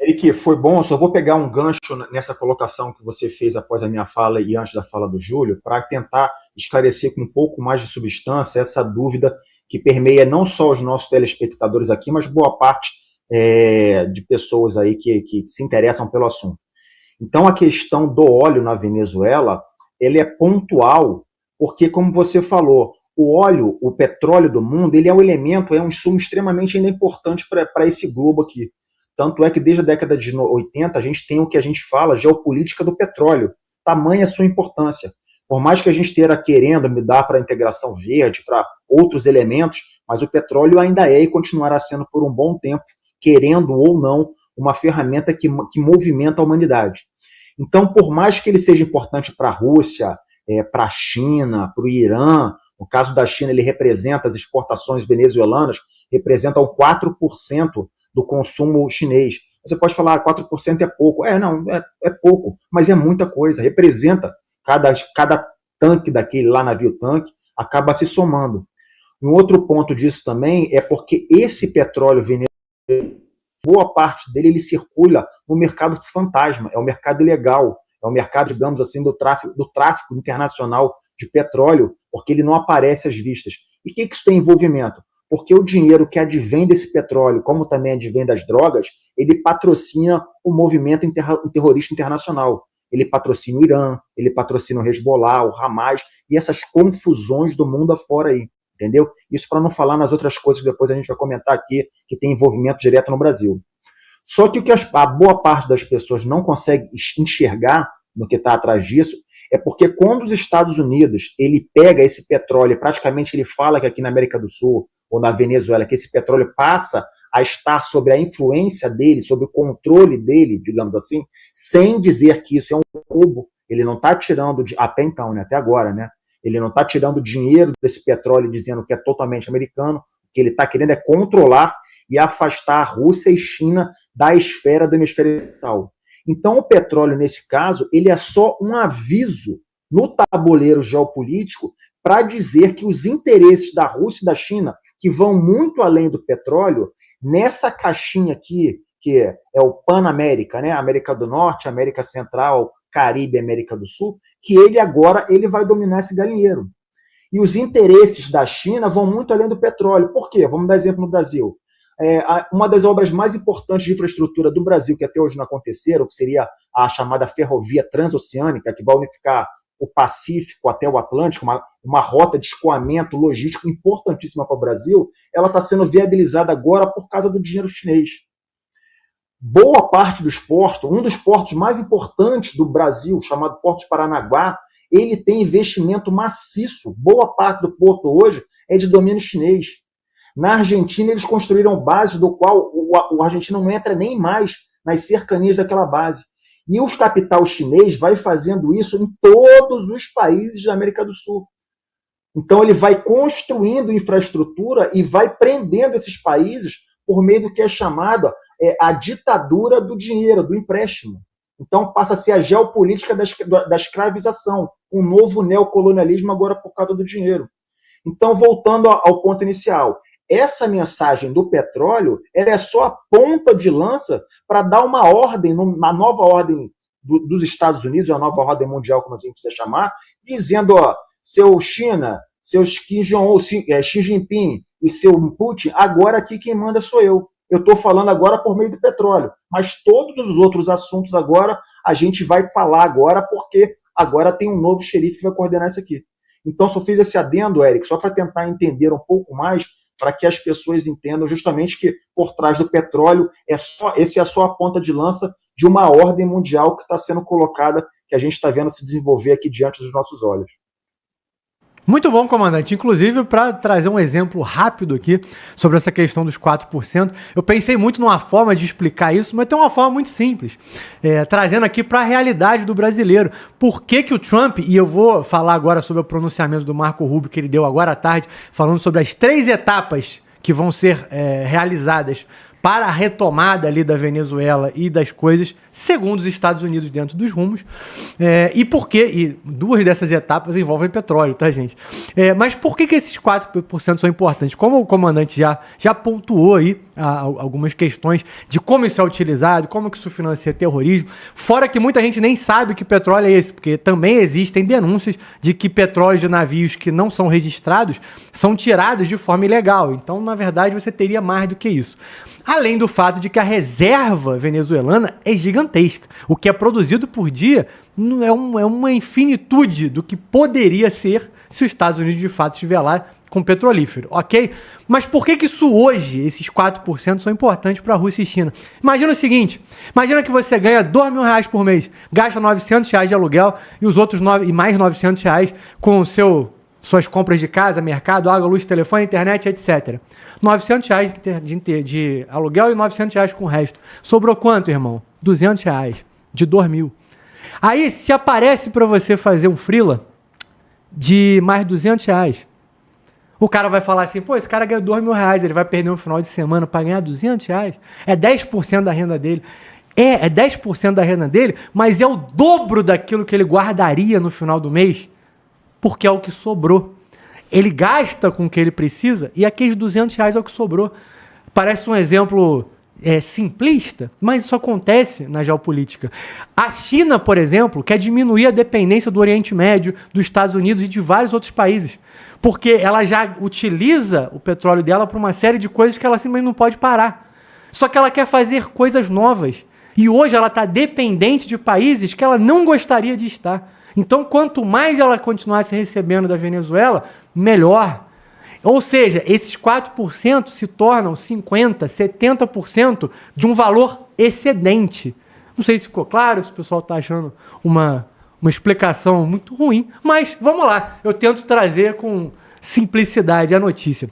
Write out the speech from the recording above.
Eric, foi bom, só vou pegar um gancho nessa colocação que você fez após a minha fala e antes da fala do Júlio, para tentar esclarecer com um pouco mais de substância essa dúvida que permeia não só os nossos telespectadores aqui, mas boa parte de pessoas aí que se interessam pelo assunto. Então, a questão do óleo na Venezuela, ele é pontual, porque, como você falou, o óleo, o petróleo do mundo, ele é um elemento, é um insumo extremamente ainda importante para esse globo aqui. Tanto é que desde a década de 80 a gente tem o que a gente fala, geopolítica do petróleo. Tamanha a sua importância. Por mais que a gente esteja querendo mudar para a integração verde, para outros elementos, mas o petróleo ainda é e continuará sendo por um bom tempo, querendo ou não, uma ferramenta que movimenta a humanidade. Então, por mais que ele seja importante para a Rússia, para a China, para o Irã, no caso da China, ele representa, as exportações venezuelanas representam 4% do consumo chinês. Você pode falar, 4% é pouco. Não, é pouco, mas é muita coisa. Representa, cada tanque daquele lá, navio-tanque, acaba se somando. Um outro ponto disso também é porque esse petróleo venezuelano, boa parte dele, ele circula no mercado fantasma, é o mercado ilegal, é o mercado, digamos assim, do tráfico internacional de petróleo, porque ele não aparece às vistas. E o que isso tem envolvimento? Porque o dinheiro que advém desse petróleo, como também advém das drogas, ele patrocina o movimento terrorista internacional. Ele patrocina o Irã, ele patrocina o Hezbollah, o Hamas, e essas confusões do mundo afora aí, entendeu? Isso para não falar nas outras coisas que depois a gente vai comentar aqui, que tem envolvimento direto no Brasil. Só que o que a boa parte das pessoas não consegue enxergar no que está atrás disso é porque quando os Estados Unidos ele pega esse petróleo, praticamente ele fala que aqui na América do Sul ou na Venezuela, que esse petróleo passa a estar sob a influência dele, sob o controle dele, digamos assim, sem dizer que isso é um roubo, ele não está tirando, até então, né, até agora, né, ele não está tirando dinheiro desse petróleo dizendo que é totalmente americano, o que ele está querendo é controlar e afastar a Rússia e China da esfera do hemisfério oriental. Então, o petróleo, nesse caso, ele é só um aviso no tabuleiro geopolítico para dizer que os interesses da Rússia e da China, que vão muito além do petróleo, nessa caixinha aqui, que é o Panamérica, né? América do Norte, América Central, Caribe e América do Sul, que ele agora vai dominar esse galinheiro. E os interesses da China vão muito além do petróleo. Por quê? Vamos dar exemplo no Brasil. Uma das obras mais importantes de infraestrutura do Brasil, que até hoje não aconteceram, que seria a chamada ferrovia transoceânica, que vai unificar o Pacífico até o Atlântico, uma rota de escoamento logístico importantíssima para o Brasil, ela está sendo viabilizada agora por causa do dinheiro chinês. Boa parte dos portos, um dos portos mais importantes do Brasil, chamado Porto de Paranaguá, ele tem investimento maciço. Boa parte do porto hoje é de domínio chinês. Na Argentina, eles construíram bases do qual o argentino não entra nem mais nas cercanias daquela base. E o capital chinês vai fazendo isso em todos os países da América do Sul. Então, ele vai construindo infraestrutura e vai prendendo esses países por meio do que é chamada a ditadura do dinheiro, do empréstimo. Então, passa a ser a geopolítica da escravização, um novo neocolonialismo agora por causa do dinheiro. Então, voltando ao ponto inicial, essa mensagem do petróleo ela é só a ponta de lança para dar uma ordem, uma nova ordem dos Estados Unidos, uma nova ordem mundial, como a gente quiser chamar, dizendo, seu China, seus Xi Jinping e seu Putin, agora aqui quem manda sou eu. Eu estou falando agora por meio do petróleo, mas todos os outros assuntos agora a gente vai falar agora porque agora tem um novo xerife que vai coordenar isso aqui. Então, só fiz esse adendo, Eric, só para tentar entender um pouco mais, para que as pessoas entendam justamente que por trás do petróleo esse é só a ponta de lança de uma ordem mundial que está sendo colocada, que a gente está vendo se desenvolver aqui diante dos nossos olhos. Muito bom, comandante. Inclusive, para trazer um exemplo rápido aqui sobre essa questão dos 4%, eu pensei muito numa forma de explicar isso, mas tem uma forma muito simples, trazendo aqui para a realidade do brasileiro. Por que que o Trump, e eu vou falar agora sobre o pronunciamento do Marco Rubio que ele deu agora à tarde, falando sobre as 3 etapas que vão ser realizadas para a retomada ali da Venezuela e das coisas, segundo os Estados Unidos, dentro dos rumos. E duas dessas etapas envolvem petróleo, tá, gente? Mas por que esses 4% são importantes? Como o comandante já pontuou aí algumas questões de como isso é utilizado, como que isso financia terrorismo, fora que muita gente nem sabe que petróleo é esse, porque também existem denúncias de que petróleo de navios que não são registrados são tirados de forma ilegal. Então, na verdade, você teria mais do que isso. Além do fato de que a reserva venezuelana é gigantesca. O que é produzido por dia é uma infinitude do que poderia ser se os Estados Unidos de fato estiver lá com petrolífero, ok? Mas por que isso hoje, esses 4% são importantes para a Rússia e China? Imagina o seguinte, imagina que você ganha R$2.000 por mês, gasta R$900 de aluguel e os outros mais R$900 com suas compras de casa, mercado, água, luz, telefone, internet, etc. R$900 de aluguel e R$900 com o resto. Sobrou quanto, irmão? R$200 de 2.000. Aí, se aparece para você fazer um freela de mais R$200, o cara vai falar assim, pô, esse cara ganhou R$2.000, ele vai perder um final de semana para ganhar R$200? É 10% da renda dele. É 10% da renda dele, mas é o dobro daquilo que ele guardaria no final do mês, porque é o que sobrou. Ele gasta com o que ele precisa e aqueles R$200 é o que sobrou. Parece um exemplo simplista, mas isso acontece na geopolítica. A China, por exemplo, quer diminuir a dependência do Oriente Médio, dos Estados Unidos e de vários outros países, porque ela já utiliza o petróleo dela para uma série de coisas que ela simplesmente não pode parar. Só que ela quer fazer coisas novas. E hoje ela está dependente de países que ela não gostaria de estar. Então, quanto mais ela continuasse recebendo da Venezuela, melhor. Ou seja, esses 4% se tornam 50%, 70% de um valor excedente. Não sei se ficou claro, se o pessoal está achando uma explicação muito ruim, mas vamos lá, eu tento trazer com simplicidade a notícia.